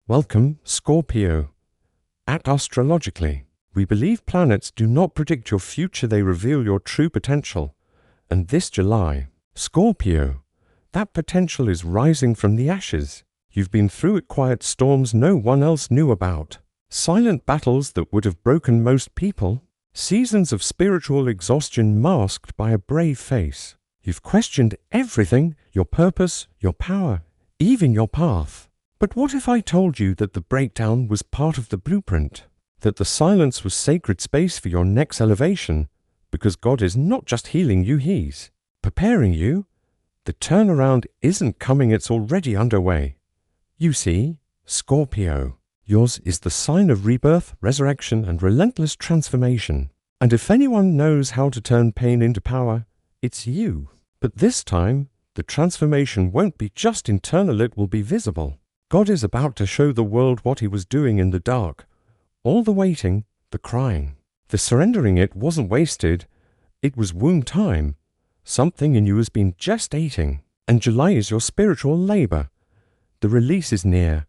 Welcome, Scorpio. At Astrologically, we believe planets do not predict your future, they reveal your true potential. And this July, Scorpio, that potential is rising from the ashes. You've been through quiet storms no one else knew about. Silent battles that would have broken most people. Seasons of spiritual exhaustion masked by a brave face. You've questioned everything, your purpose, your power, even your path. But what if I told you that the breakdown was part of the blueprint? That the silence was sacred space for your next elevation? Because God is not just healing you, He's preparing you. The turnaround isn't coming, it's already underway. You see, Scorpio, yours is the sign of rebirth, resurrection, and relentless transformation. And if anyone knows how to turn pain into power, it's you. But this time, the transformation won't be just internal, it will be visible. God is about to show the world what He was doing in the dark. All the waiting, the crying, the surrendering, it wasn't wasted. It was womb time. Something in you has been gestating. And July is your spiritual labor. The release is near.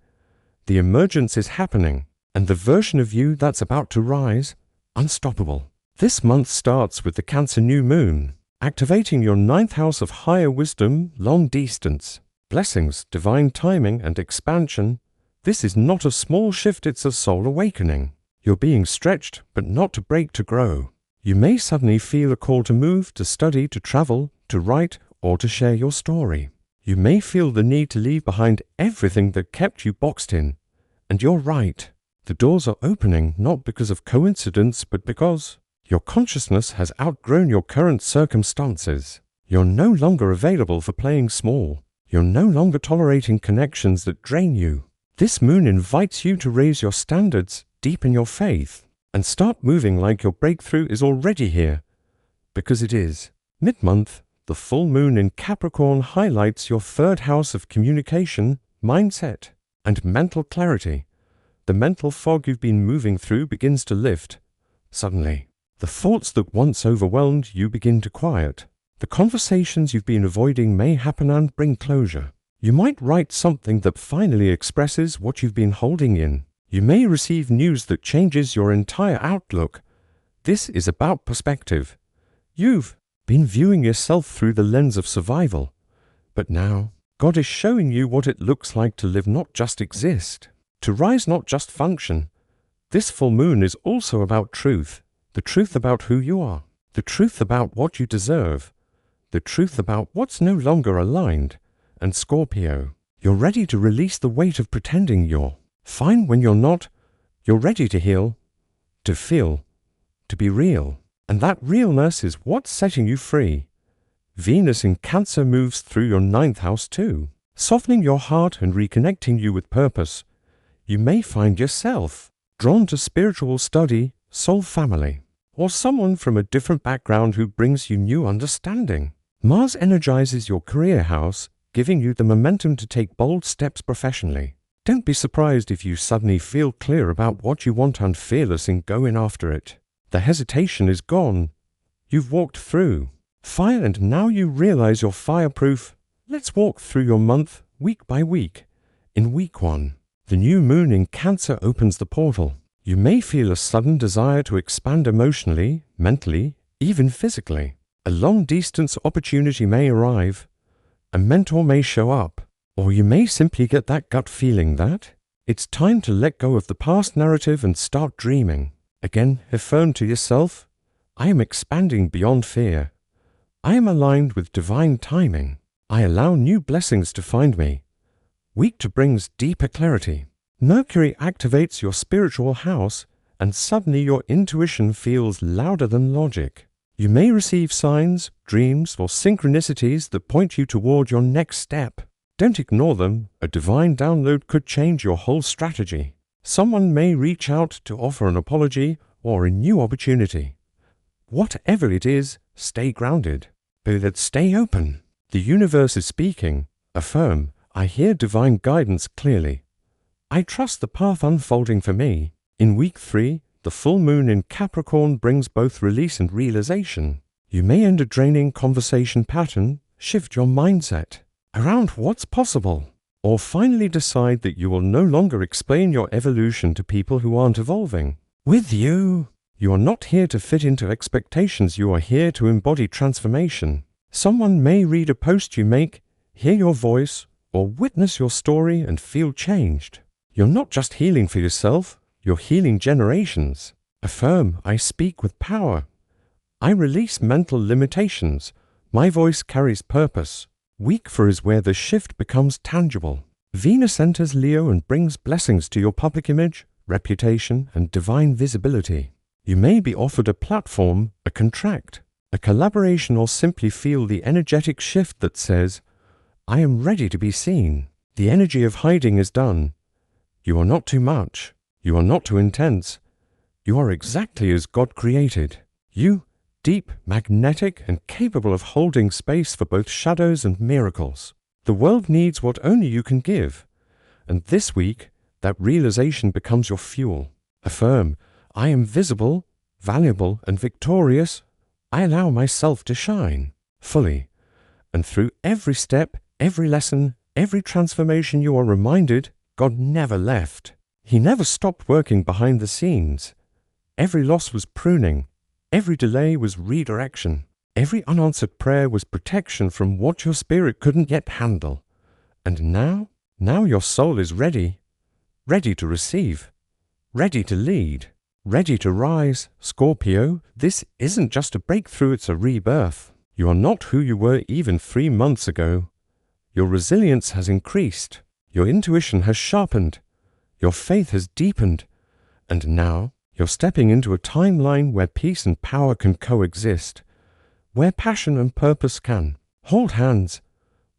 The emergence is happening. And the version of you that's about to rise, unstoppable. This month starts with the Cancer new moon, activating your 9th house of higher wisdom, long distance. Blessings, divine timing, and expansion. This is not a small shift, it's a soul awakening. You're being stretched, but not to break, to grow. You may suddenly feel a call to move, to study, to travel, to write, or to share your story. You may feel the need to leave behind everything that kept you boxed in. And you're right. The doors are opening, not because of coincidence, but because your consciousness has outgrown your current circumstances. You're no longer available for playing small. You're no longer tolerating connections that drain you. This moon invites you to raise your standards, deepen your faith, and start moving like your breakthrough is already here. Because it is. Mid-month, the full moon in Capricorn highlights your 3rd house of communication, mindset, and mental clarity. The mental fog you've been moving through begins to lift. Suddenly, the thoughts that once overwhelmed you begin to quiet. The conversations you've been avoiding may happen and bring closure. You might write something that finally expresses what you've been holding in. You may receive news that changes your entire outlook. This is about perspective. You've been viewing yourself through the lens of survival. But now, God is showing you what it looks like to live, not just exist. To rise, not just function. This full moon is also about truth. The truth about who you are. The truth about what you deserve. The truth about what's no longer aligned. And Scorpio, you're ready to release the weight of pretending you're fine when you're not. You're ready to heal, to feel, to be real. And that realness is what's setting you free. Venus in Cancer moves through your 9th house too, softening your heart and reconnecting you with purpose. You may find yourself drawn to spiritual study, soul family, or someone from a different background who brings you new understanding. Mars energizes your career house, giving you the momentum to take bold steps professionally. Don't be surprised if you suddenly feel clear about what you want and fearless in going after it. The hesitation is gone. You've walked through fire and now you realize you're fireproof. Let's walk through your month, week by week. In week 1, the new moon in Cancer opens the portal. You may feel a sudden desire to expand emotionally, mentally, even physically. A long-distance opportunity may arrive, a mentor may show up, or you may simply get that gut feeling that it's time to let go of the past narrative and start dreaming. Again, affirm to yourself, I am expanding beyond fear. I am aligned with divine timing. I allow new blessings to find me. Week 2 brings deeper clarity. Mercury activates your spiritual house, and suddenly your intuition feels louder than logic. You may receive signs, dreams, or synchronicities that point you toward your next step. Don't ignore them. A divine download could change your whole strategy. Someone may reach out to offer an apology or a new opportunity. Whatever it is, stay grounded. But stay open. The universe is speaking. Affirm, I hear divine guidance clearly. I trust the path unfolding for me. In week 3, the full moon in Capricorn brings both release and realization. You may end a draining conversation pattern, shift your mindset around what's possible. Or finally decide that you will no longer explain your evolution to people who aren't evolving with you. You are not here to fit into expectations, you are here to embody transformation. Someone may read a post you make, hear your voice, or witness your story and feel changed. You're not just healing for yourself, you're healing generations. Affirm, I speak with power. I release mental limitations. My voice carries purpose. Week 4 is where the shift becomes tangible. Venus enters Leo and brings blessings to your public image, reputation, and divine visibility. You may be offered a platform, a contract, a collaboration, or simply feel the energetic shift that says, I am ready to be seen. The energy of hiding is done. You are not too much. You are not too intense. You are exactly as God created. You, deep, magnetic, and capable of holding space for both shadows and miracles. The world needs what only you can give. And this week, that realization becomes your fuel. Affirm, I am visible, valuable, and victorious. I allow myself to shine fully. And through every step, every lesson, every transformation, you are reminded God never left. He never stopped working behind the scenes. Every loss was pruning. Every delay was redirection. Every unanswered prayer was protection from what your spirit couldn't yet handle. And now your soul is ready. Ready to receive. Ready to lead. Ready to rise. Scorpio, this isn't just a breakthrough, it's a rebirth. You are not who you were even 3 months ago. Your resilience has increased. Your intuition has sharpened. Your faith has deepened. And now, you're stepping into a timeline where peace and power can coexist. Where passion and purpose can hold hands.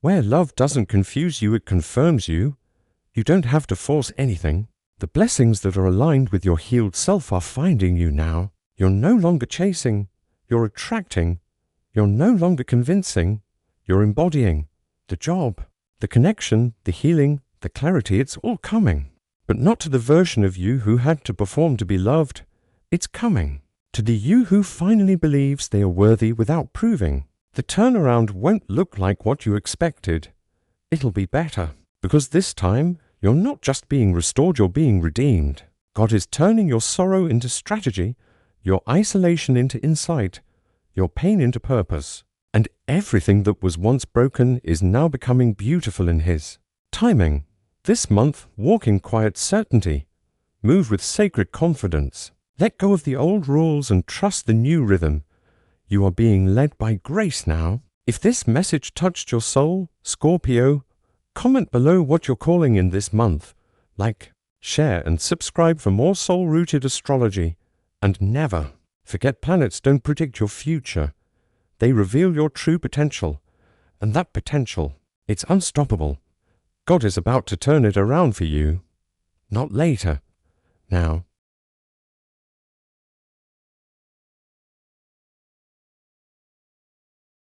Where love doesn't confuse you, it confirms you. You don't have to force anything. The blessings that are aligned with your healed self are finding you now. You're no longer chasing. You're attracting. You're no longer convincing. You're embodying. The job, the connection, the healing, the clarity, it's all coming. But not to the version of you who had to perform to be loved. It's coming. To the you who finally believes they are worthy without proving. The turnaround won't look like what you expected. It'll be better. Because this time, you're not just being restored, you're being redeemed. God is turning your sorrow into strategy, your isolation into insight, your pain into purpose. And everything that was once broken is now becoming beautiful in His timing. This month, walk in quiet certainty. Move with sacred confidence. Let go of the old rules and trust the new rhythm. You are being led by grace now. If this message touched your soul, Scorpio, comment below what you're calling in this month. Like, share, and subscribe for more soul-rooted astrology. And never forget, planets don't predict your future. They reveal your true potential. And that potential, it's unstoppable. God is about to turn it around for you. Not later. Now.